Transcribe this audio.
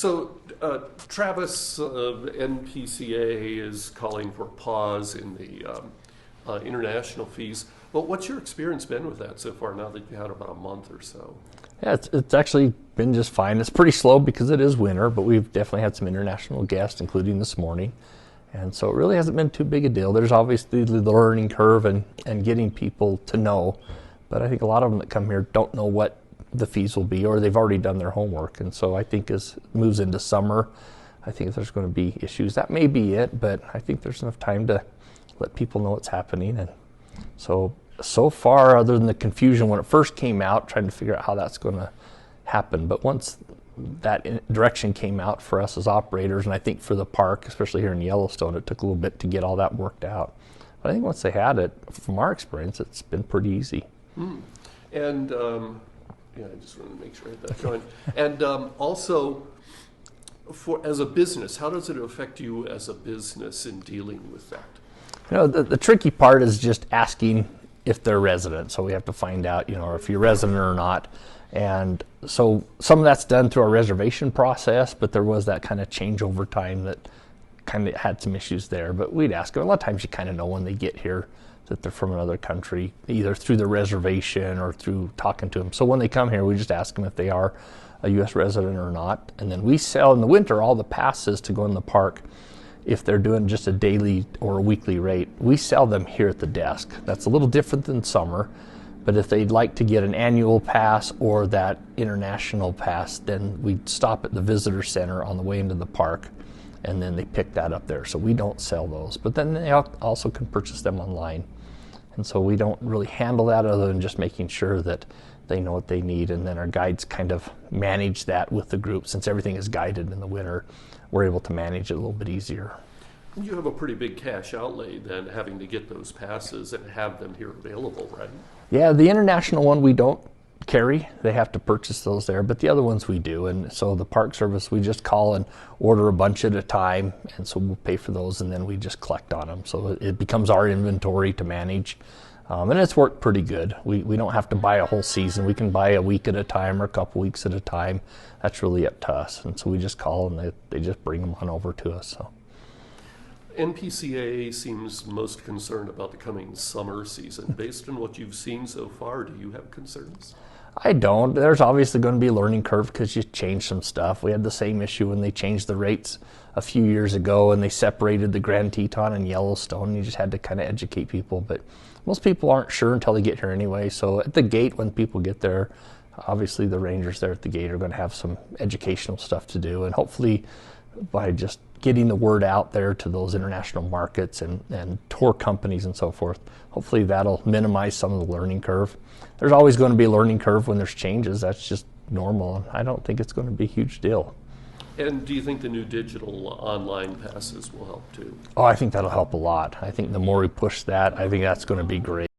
So, Travis, NPCA is calling for a pause in the international fees. Well, what's your experience been with that so far now that you had about a month or so? Yeah, it's actually been just fine. It's pretty slow because it is winter, but we've definitely had some international guests, including this morning. And so it really hasn't been too big a deal. There's obviously the learning curve and getting people to know, but I think a lot of them that come here don't know what the fees will be, or they've already done their homework. And so I think as it moves into summer, I think if there's going to be issues, that may be it, but I think there's enough time to let people know what's happening. And so far, other than the confusion when it first came out, trying to figure out how that's going to happen. But once that direction came out for us as operators, and I think for the park, especially here in Yellowstone, it took a little bit to get all that worked out. But I think once they had it, from our experience, it's been pretty easy. And yeah, I just wanted to make sure I had that going. And also, as a business, how does it affect you as a business in dealing with that? You know, the tricky part is just asking if they're resident. So we have to find out, you know, if you're resident or not. And so some of that's done through our reservation process, but there was that kind of change over time that kind of had some issues there. But we'd ask them. A lot of times you kind of know when they get here that they're from another country, either through the reservation or through talking to them. So when they come here, we just ask them if they are a U.S. resident or not. And then we sell in the winter all the passes to go in the park. If they're doing just a daily or a weekly rate, we sell them here at the desk. That's a little different than summer. But if they'd like to get an annual pass or that international pass, then we'd stop at the visitor center on the way into the park, and then they pick that up there. So we don't sell those. But then they also can purchase them online. And so we don't really handle that other than just making sure that they know what they need. And then our guides kind of manage that with the group. Since everything is guided in the winter, we're able to manage it a little bit easier. You have a pretty big cash outlay then, having to get those passes and have them here available, right? Yeah, the international one we don't carry. They have to purchase those there, but the other ones we do. And so the Park Service, we just call and order a bunch at a time, and so we'll pay for those, and then we just collect on them. So it becomes our inventory to manage, and it's worked pretty good. We don't have to buy a whole season. We can buy a week at a time or a couple weeks at a time. That's really up to us, and so we just call and they just bring them on over to us. So. NPCA seems most concerned about the coming summer season. Based on what you've seen so far, do you have concerns? I don't. There's obviously going to be a learning curve because you change some stuff. We had the same issue when they changed the rates a few years ago and they separated the Grand Teton and Yellowstone. You just had to kind of educate people, but most people aren't sure until they get here anyway. So at the gate, when people get there, obviously the rangers there at the gate are going to have some educational stuff to do, and hopefully by just getting the word out there to those international markets and tour companies and so forth, hopefully that'll minimize some of the learning curve. There's always going to be a learning curve when there's changes. That's just normal, and I don't think it's going to be a huge deal. And do you think the new digital online passes will help too? Oh, I think that'll help a lot. I think the more we push that, I think that's going to be great.